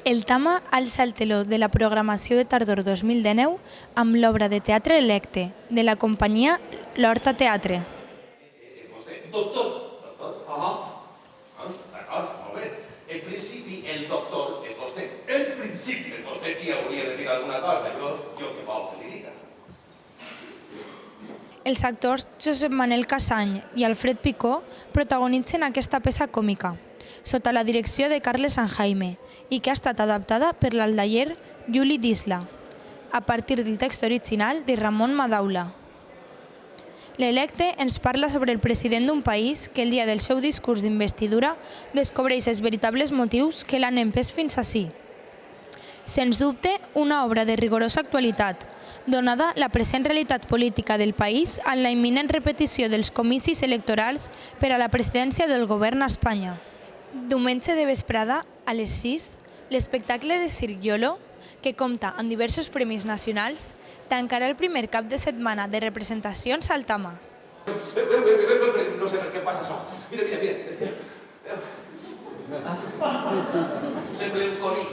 El Tama alça el teló de la programació de tardor 2019 amb l'obra de teatre Electe, de la companyia L'Horta Teatre. Doctor. D'acord, molt bé. En principi, el doctor és vostè. En principi és vostè qui hauria de dir alguna cosa. Jo què vol que li diga? Els actors Josep Manel Casany i Alfred Picó protagonitzen aquesta peça còmica, sota la direcció de Carles Sanjaime, i que ha estat adaptada per l'aldaller Juli Disla, a partir del text original de Ramon Madaula. L'Electe ens parla sobre el president d'un país que el dia del seu discurs d'investidura descobreix els veritables motius que l'han empès fins ací. Sens dubte, una obra de rigorosa actualitat, donada la present realitat política del país en la imminent repetició dels comicis electorals per a la presidència del govern a Espanya. Diumenge de vesprada, a les 6, l'espectacle de Circ Iolo, que compta amb diversos premis nacionals, tancarà el primer cap de setmana de representacions al Tama. No sé per què passa això. Mira. Sembla un conill.